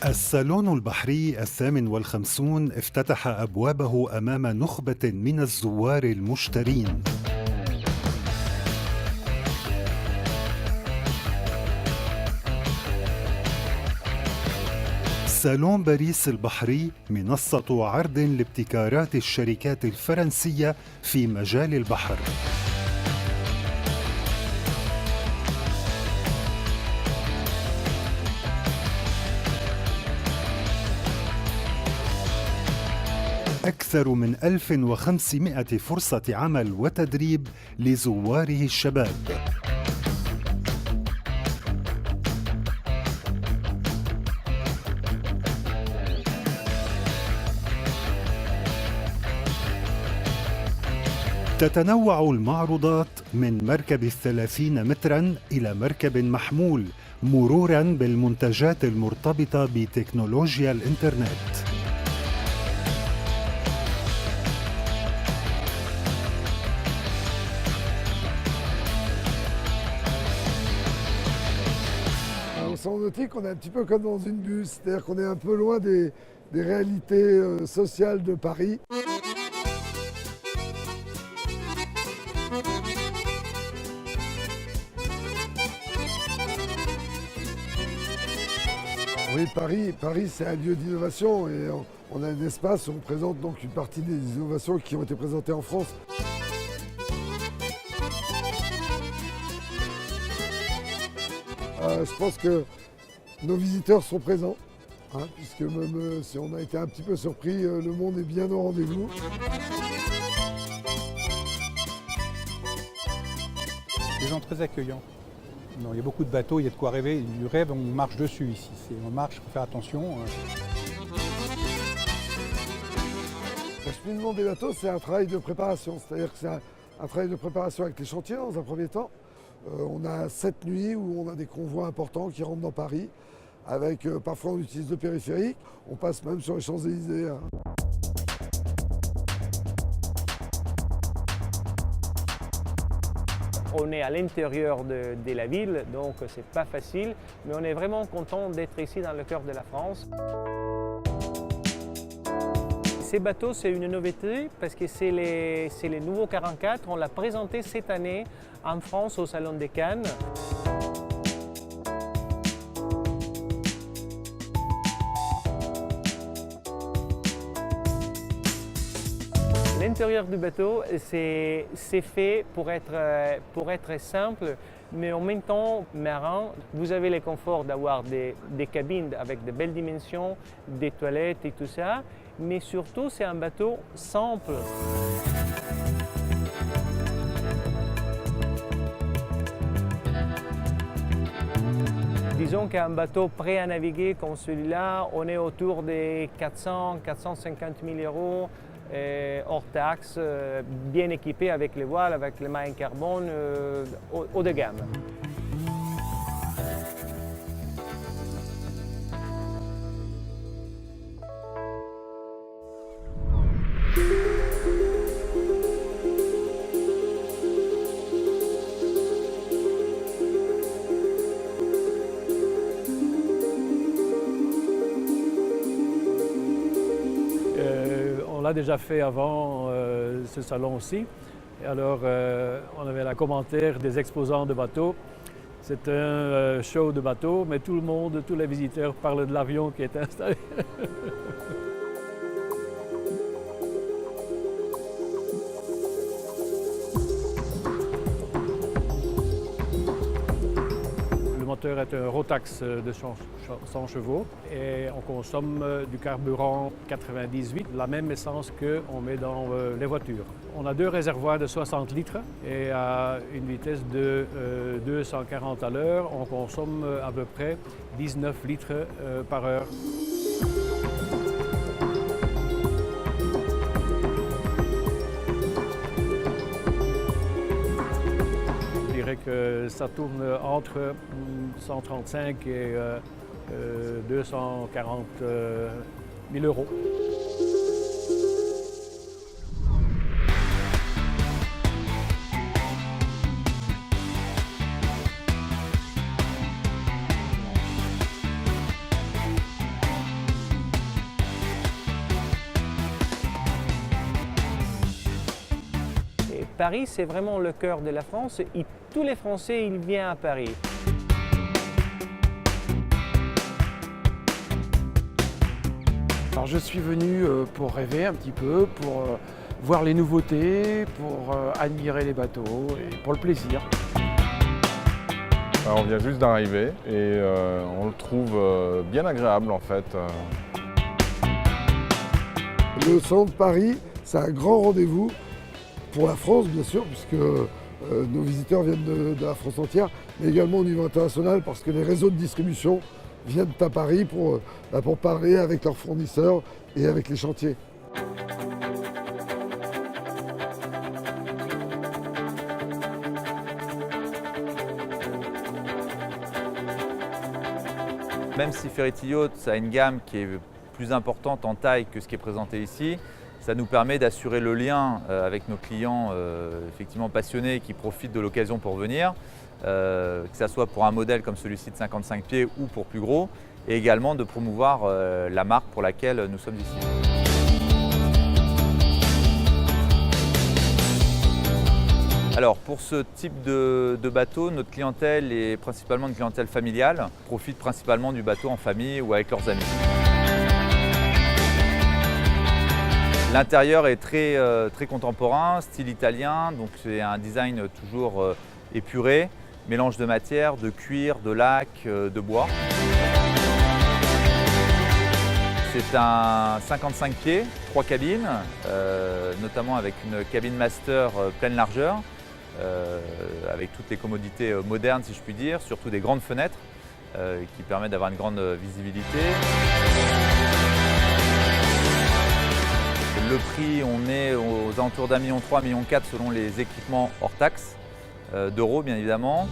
الصالون البحري 58 افتتح أبوابه أمام نخبة من الزوار المشترين. صالون باريس البحري منصة عرض لابتكارات الشركات الفرنسية في مجال البحر. أكثر من 1500 فرصة عمل وتدريب لزواره الشباب. تتنوع المعروضات من مركب 30 متراً إلى مركب محمول، مروراً بالمنتجات المرتبطة بتكنولوجيا الإنترنت. Au salon nautique, on est un petit peu comme dans une bulle, c'est-à-dire qu'on est un peu loin des réalités sociales de Paris. Oui, Paris c'est un lieu d'innovation et on a un espace où on présente donc une partie des innovations qui ont été présentées en France. Je pense que nos visiteurs sont présents, puisque même si on a été un petit peu surpris, le monde est bien au rendez-vous. Des gens très accueillants. Non, il y a beaucoup de bateaux, il y a de quoi rêver. Du rêve, on marche dessus ici. On marche, il faut faire attention. Le cheminement des bateaux, c'est un travail de préparation. C'est-à-dire que c'est un travail de préparation avec les chantiers dans un premier temps. On a 7 nuits où on a des convois importants qui rentrent dans Paris. Avec parfois on utilise le périphérique. On passe même sur les Champs-Élysées. On est à l'intérieur de la ville, donc c'est pas facile, mais on est vraiment content d'être ici dans le cœur de la France. Ces bateaux, c'est une nouveauté parce que c'est les nouveaux 44. On l'a présenté cette année en France au Salon de Cannes. L'intérieur du bateau, c'est fait pour être simple, mais en même temps marin. Vous avez le confort d'avoir des cabines avec de belles dimensions, des toilettes et tout ça, mais surtout c'est un bateau simple. Disons qu'un bateau prêt à naviguer comme celui-là, on est autour des 400-450 000 euros. Hors taxe, bien équipé avec les voiles, avec les mâts en carbone, haut de gamme. On l'a déjà fait avant ce salon aussi. Et alors, on avait la commentaire des exposants de bateaux. C'est un show de bateaux, mais tout le monde, tous les visiteurs parlent de l'avion qui est installé. Le moteur est un Rotax de 100 chevaux et on consomme du carburant 98, la même essence qu'on met dans les voitures. On a 2 réservoirs de 60 litres et à une vitesse de 240 à l'heure, on consomme à peu près 19 litres par heure. Je dirais que ça tourne entre 135 et 240 000 euros. Paris, c'est vraiment le cœur de la France et tous les Français, ils viennent à Paris. Alors je suis venu pour rêver un petit peu, pour voir les nouveautés, pour admirer les bateaux et pour le plaisir. On vient juste d'arriver et on le trouve bien agréable en fait. Le Salon de Paris, c'est un grand rendez-vous pour la France, bien sûr, puisque nos visiteurs viennent de la France entière, mais également au niveau international, parce que les réseaux de distribution viennent à Paris pour parler avec leurs fournisseurs et avec les chantiers. Même si Ferretti Yachts a une gamme qui est plus importante en taille que ce qui est présenté ici, ça nous permet d'assurer le lien avec nos clients effectivement passionnés qui profitent de l'occasion pour venir, que ce soit pour un modèle comme celui-ci de 55 pieds ou pour plus gros, et également de promouvoir la marque pour laquelle nous sommes ici. Alors pour ce type de bateau, notre clientèle est principalement une clientèle familiale, profite principalement du bateau en famille ou avec leurs amis. L'intérieur est très contemporain, style italien, donc c'est un design toujours épuré, mélange de matières, de cuir, de laque, de bois. C'est un 55 pieds, 3 cabines, notamment avec une cabine master pleine largeur, avec toutes les commodités modernes si je puis dire, surtout des grandes fenêtres qui permettent d'avoir une grande visibilité. Le prix, on est aux alentours d'1,3 million, 1,4 million selon les équipements hors taxe, d'euros bien évidemment.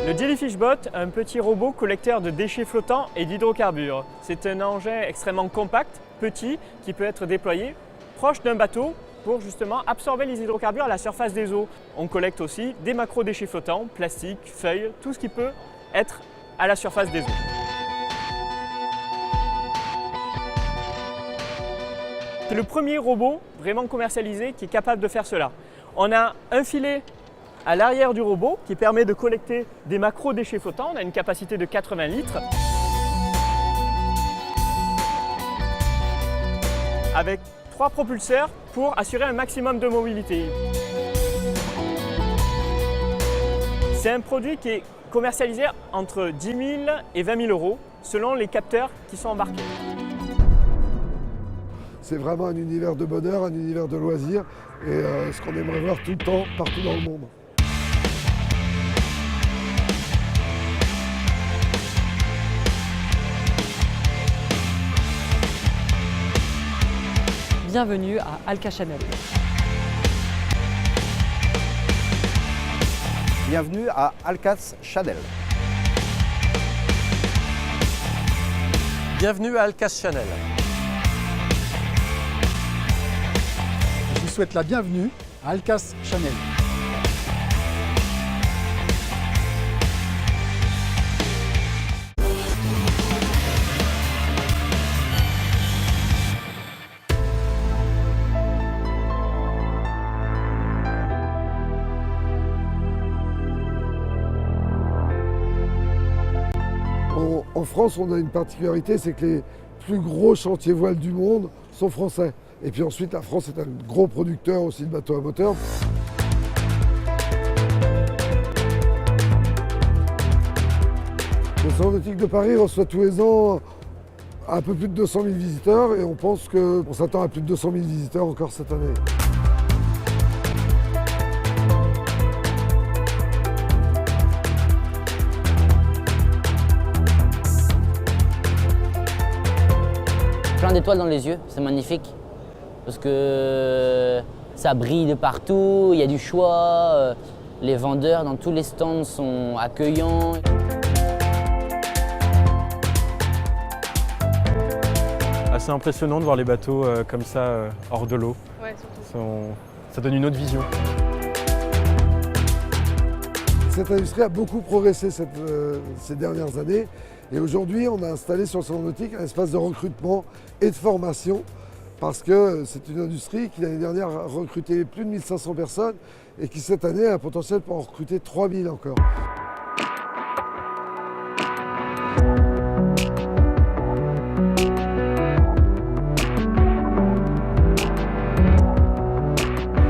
Le Jellyfish Bot, un petit robot collecteur de déchets flottants et d'hydrocarbures. C'est un engin extrêmement compact, petit, qui peut être déployé proche d'un bateau pour justement absorber les hydrocarbures à la surface des eaux. On collecte aussi des macro-déchets flottants, plastique, feuilles, tout ce qui peut être à la surface des eaux. C'est le premier robot vraiment commercialisé qui est capable de faire cela. On a un filet à l'arrière du robot qui permet de collecter des macro-déchets flottants. On a une capacité de 80 litres. Avec 3 propulseurs pour assurer un maximum de mobilité. C'est un produit qui est commercialisé entre 10 000 et 20 000 euros selon les capteurs qui sont embarqués. C'est vraiment un univers de bonheur, un univers de loisirs et ce qu'on aimerait voir tout le temps, partout dans le monde. Bienvenue à Alka Channel. Bienvenue à Alkas Channel. Bienvenue à Alkas Channel. Je vous souhaite la bienvenue à Alkas Channel. En France, on a une particularité, c'est que les plus gros chantiers voiles du monde sont français. Et puis ensuite, la France est un gros producteur aussi de bateaux à moteur. Le Salon nautique de Paris reçoit tous les ans un peu plus de 200 000 visiteurs et on pense qu'on s'attend à plus de 200 000 visiteurs encore cette année. Plein d'étoiles dans les yeux, c'est magnifique parce que ça brille de partout, il y a du choix, les vendeurs dans tous les stands sont accueillants. C'est impressionnant de voir les bateaux comme ça hors de l'eau. Ouais, surtout. Ça donne une autre vision. Cette industrie a beaucoup progressé ces dernières années et aujourd'hui on a installé sur le salon nautique un espace de recrutement et de formation parce que c'est une industrie qui l'année dernière a recruté plus de 1500 personnes et qui cette année a un potentiel pour en recruter 3000 encore.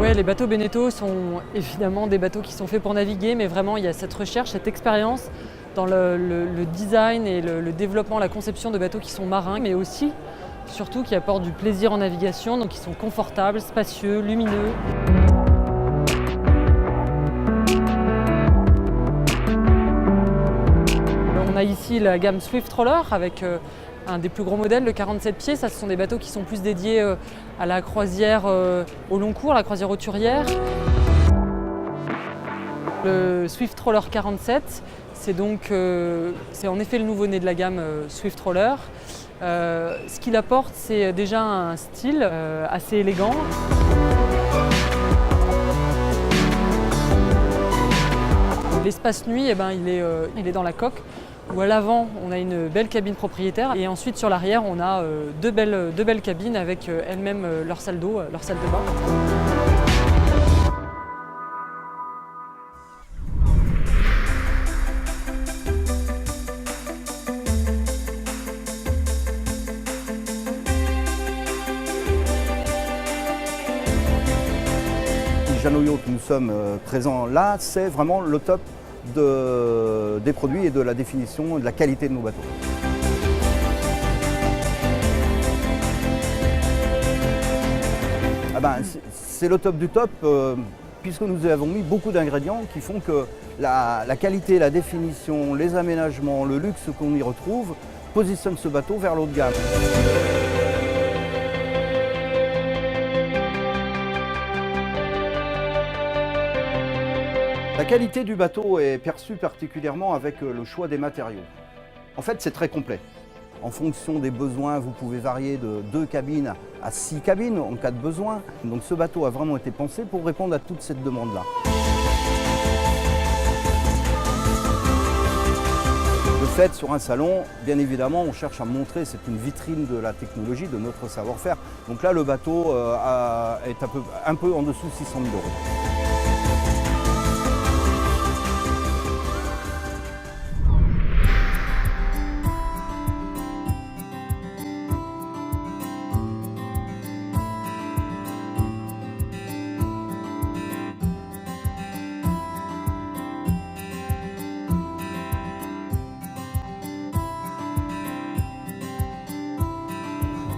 Ouais, les bateaux Beneteau sont évidemment des bateaux qui sont faits pour naviguer, mais vraiment il y a cette recherche, cette expérience dans le design et le développement, la conception de bateaux qui sont marins, mais aussi, surtout, qui apportent du plaisir en navigation, donc qui sont confortables, spacieux, lumineux. On a ici la gamme Swift Roller avec un des plus gros modèles, le 47 pieds. Ça, ce sont des bateaux qui sont plus dédiés à la croisière au long cours, la croisière hauturière. Le Swift Roller 47, c'est en effet le nouveau-né de la gamme Swift Roller. Ce qu'il apporte, c'est déjà un style assez élégant. L'espace nuit, il est dans la coque, où à l'avant, on a une belle cabine propriétaire et ensuite sur l'arrière, on a deux belles cabines avec elles-mêmes leur salle d'eau, leur salle de bain. Jeannot Yacht, nous sommes présents là, c'est vraiment le top des produits et de la définition et de la qualité de nos bateaux. C'est le top du top, puisque nous avons mis beaucoup d'ingrédients qui font que la qualité, la définition, les aménagements, le luxe qu'on y retrouve positionnent ce bateau vers l'haut de gamme. La qualité du bateau est perçue particulièrement avec le choix des matériaux. En fait, c'est très complet. En fonction des besoins, vous pouvez varier de 2 cabines à 6 cabines en cas de besoin. Donc ce bateau a vraiment été pensé pour répondre à toute cette demande-là. Le fait sur un salon, bien évidemment, on cherche à montrer, c'est une vitrine de la technologie, de notre savoir-faire. Donc là, le bateau est un peu en dessous de 600 000 €.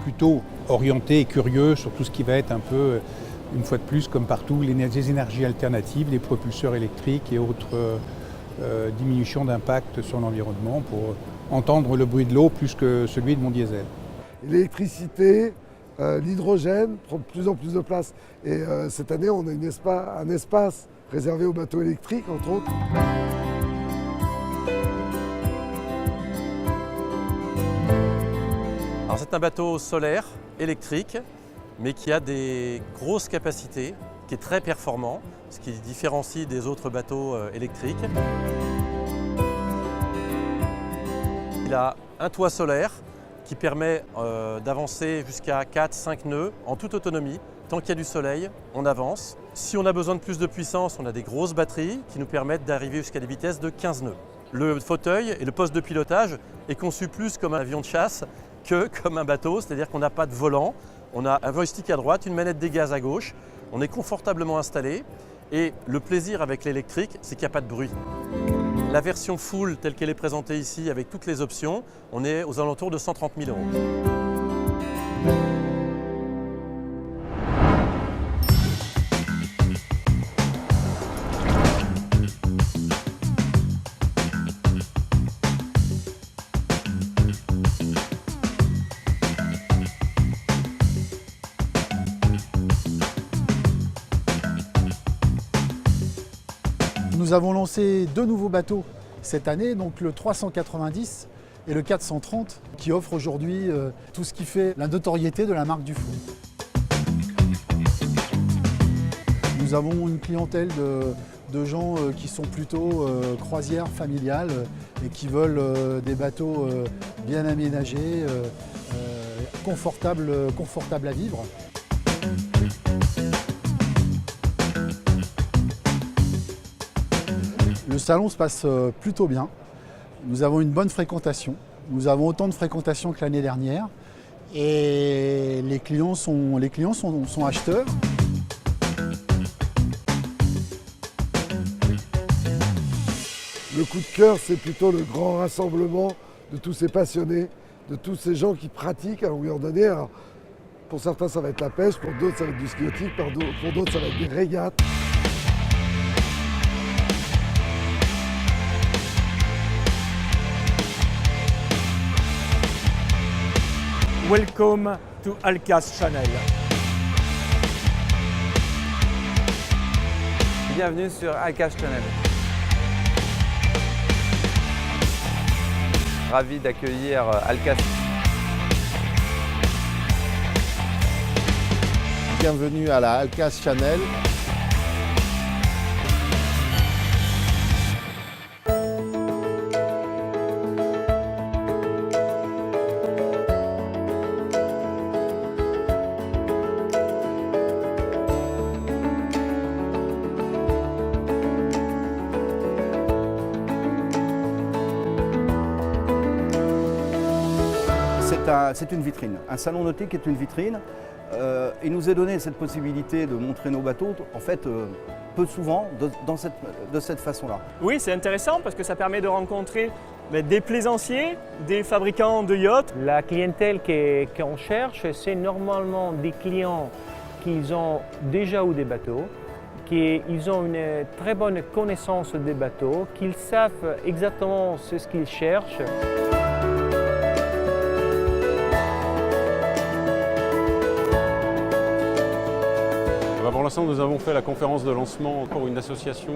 Plutôt orienté et curieux sur tout ce qui va être un peu, une fois de plus, comme partout, les énergies alternatives, les propulseurs électriques et autres diminutions d'impact sur l'environnement pour entendre le bruit de l'eau plus que celui de mon diesel. L'électricité, l'hydrogène prend de plus en plus de place. Et cette année, on a un espace réservé aux bateaux électriques, entre autres. C'est un bateau solaire, électrique, mais qui a des grosses capacités, qui est très performant, ce qui différencie des autres bateaux électriques. Il a un toit solaire qui permet d'avancer jusqu'à 4-5 nœuds en toute autonomie. Tant qu'il y a du soleil, on avance. Si on a besoin de plus de puissance, on a des grosses batteries qui nous permettent d'arriver jusqu'à des vitesses de 15 nœuds. Le fauteuil et le poste de pilotage est conçu plus comme un avion de chasse que comme un bateau, c'est-à-dire qu'on n'a pas de volant, on a un joystick à droite, une manette des gaz à gauche, on est confortablement installé et le plaisir avec l'électrique, c'est qu'il n'y a pas de bruit. La version full telle qu'elle est présentée ici avec toutes les options, on est aux alentours de 130 000 €. Nous avons lancé 2 nouveaux bateaux cette année, donc le 390 et le 430 qui offre aujourd'hui tout ce qui fait la notoriété de la marque Dufour. Nous avons une clientèle de gens qui sont plutôt croisières familiales et qui veulent des bateaux bien aménagés, confortables à vivre. Le salon se passe plutôt bien. Nous avons une bonne fréquentation. Nous avons autant de fréquentation que l'année dernière. Et les clients sont acheteurs. Le coup de cœur, c'est plutôt le grand rassemblement de tous ces passionnés, de tous ces gens qui pratiquent à longueur d'année. Alors, pour certains, ça va être la pêche, pour d'autres, ça va être du ski nautique, pour d'autres, ça va être des régates. Welcome to Alcas Channel. Bienvenue sur Alcas Channel. Ravi d'accueillir Alcas. Bienvenue à la Alcas Channel. C'est une vitrine. Un salon nautique est une vitrine. Il nous est donné cette possibilité de montrer nos bateaux, en fait, peu souvent, de cette façon-là. Oui, c'est intéressant parce que ça permet de rencontrer des plaisanciers, des fabricants de yachts. La clientèle qu'on cherche, c'est normalement des clients qui ont déjà eu des bateaux, qu'ils ont une très bonne connaissance des bateaux, qu'ils savent exactement ce qu'ils cherchent. Pour l'instant, nous avons fait la conférence de lancement pour une association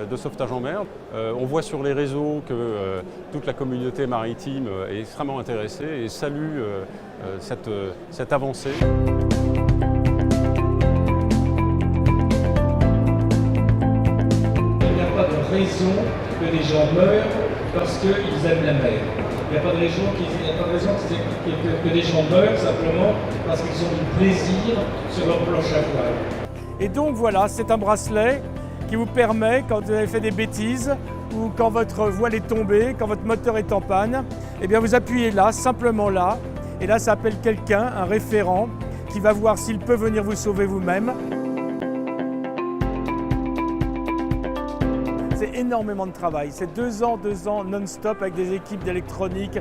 de sauvetage en mer. On voit sur les réseaux que toute la communauté maritime est extrêmement intéressée et salue cette avancée. Il n'y a pas de raison que les gens meurent parce qu'ils aiment la mer. Il n'y a pas de raison que des gens meurent simplement parce qu'ils ont du plaisir sur leur planche à voile. Et donc voilà, c'est un bracelet qui vous permet, quand vous avez fait des bêtises ou quand votre voile est tombée, quand votre moteur est en panne, eh bien vous appuyez là, simplement là, et là ça appelle quelqu'un, un référent, qui va voir s'il peut venir vous sauver vous-même. C'est énormément de travail, c'est 2 ans non-stop avec des équipes d'électronique,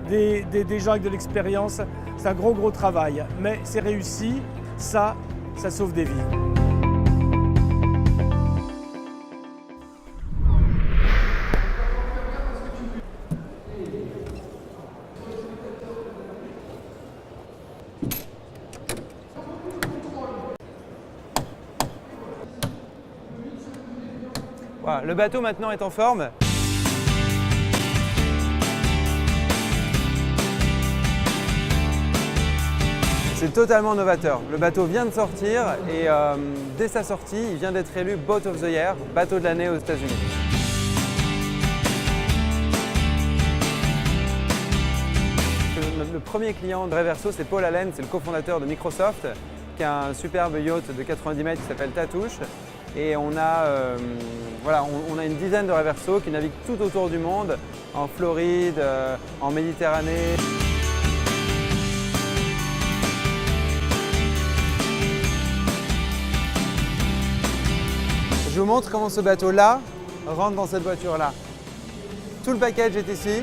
des gens avec de l'expérience. C'est un gros travail, mais c'est réussi, ça sauve des vies. Voilà, le bateau maintenant est en forme. C'est totalement novateur. Le bateau vient de sortir et dès sa sortie, il vient d'être élu Boat of the Year, bateau de l'année aux États-Unis. Le premier client de Reverso, c'est Paul Allen, c'est le cofondateur de Microsoft, qui a un superbe yacht de 90 mètres qui s'appelle Tatouche. Et on a une dizaine de Reverso qui naviguent tout autour du monde, en Floride, en Méditerranée. Je vous montre comment ce bateau-là rentre dans cette voiture-là. Tout le package est ici.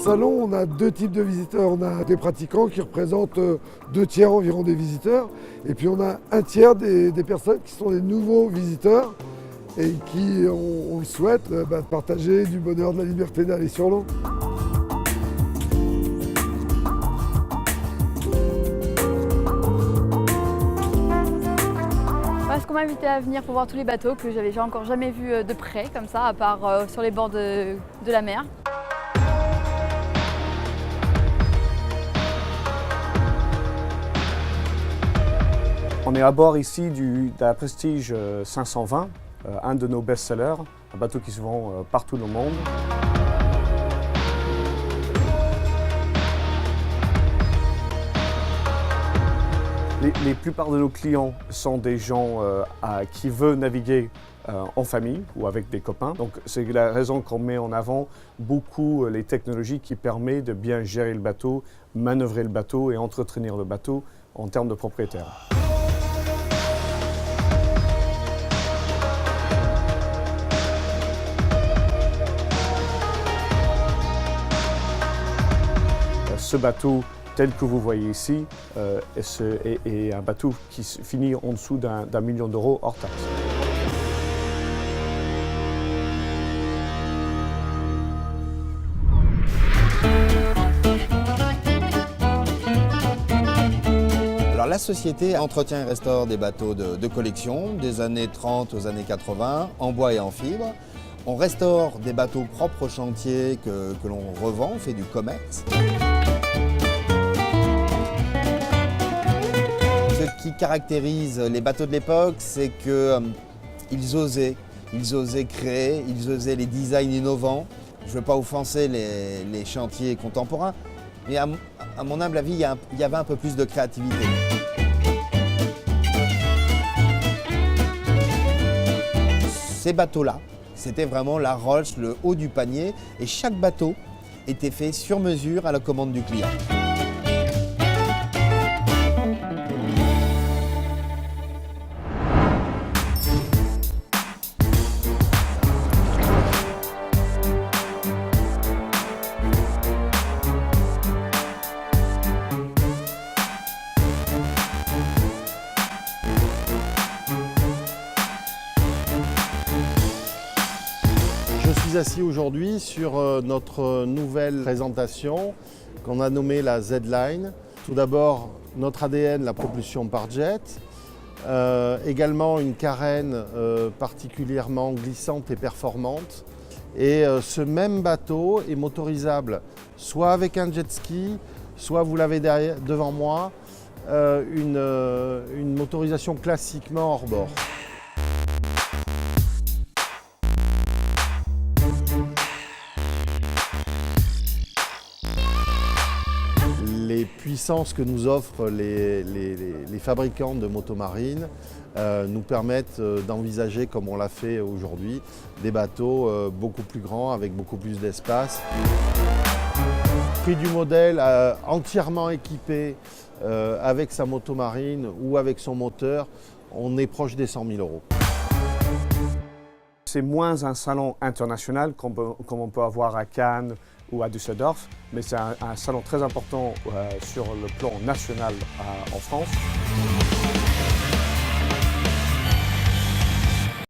salon, on a deux types de visiteurs. On a des pratiquants qui représentent 2 tiers environ des visiteurs. Et puis on a 1 tiers des personnes qui sont des nouveaux visiteurs et qui, on le souhaite, partager du bonheur, de la liberté d'aller sur l'eau. Parce qu'on m'a invité à venir pour voir tous les bateaux que j'avais encore jamais vus de près, comme ça, à part sur les bords de la mer. On est à bord ici de la Prestige 520, un de nos best-sellers, un bateau qui se vend partout dans le monde. La plupart de nos clients sont des gens qui veulent naviguer en famille ou avec des copains. Donc c'est la raison qu'on met en avant beaucoup les technologies qui permettent de bien gérer le bateau, manœuvrer le bateau et entretenir le bateau en termes de propriétaire. Ce bateau, tel que vous voyez ici, est un bateau qui finit en dessous d'1 million d'euros hors taxe. Alors la société entretient et restaure des bateaux de collection des années 30 aux années 80, en bois et en fibre. On restaure des bateaux propres au chantier que l'on revend, on fait du commerce. Ce qui caractérise les bateaux de l'époque, c'est qu'ils osaient créer, ils osaient les designs innovants. Je ne veux pas offenser les chantiers contemporains, mais à mon humble avis, il y avait un peu plus de créativité. Ces bateaux-là, c'était vraiment la roche, le haut du panier, et chaque bateau était fait sur mesure à la commande du client. Je suis assis aujourd'hui sur notre nouvelle présentation qu'on a nommée la Z-Line. Tout d'abord, notre ADN, la propulsion par jet. Également une carène particulièrement glissante et performante. Et ce même bateau est motorisable soit avec un jet ski, soit vous l'avez devant moi, une motorisation classiquement hors bord. Les puissances que nous offrent les fabricants de motomarines nous permettent d'envisager, comme on l'a fait aujourd'hui, des bateaux beaucoup plus grands, avec beaucoup plus d'espace. Le prix du modèle entièrement équipé avec sa motomarine ou avec son moteur, on est proche des 100 000 euros. C'est moins un salon international comme on peut avoir à Cannes ou à Düsseldorf, mais c'est un salon très important sur le plan national en France.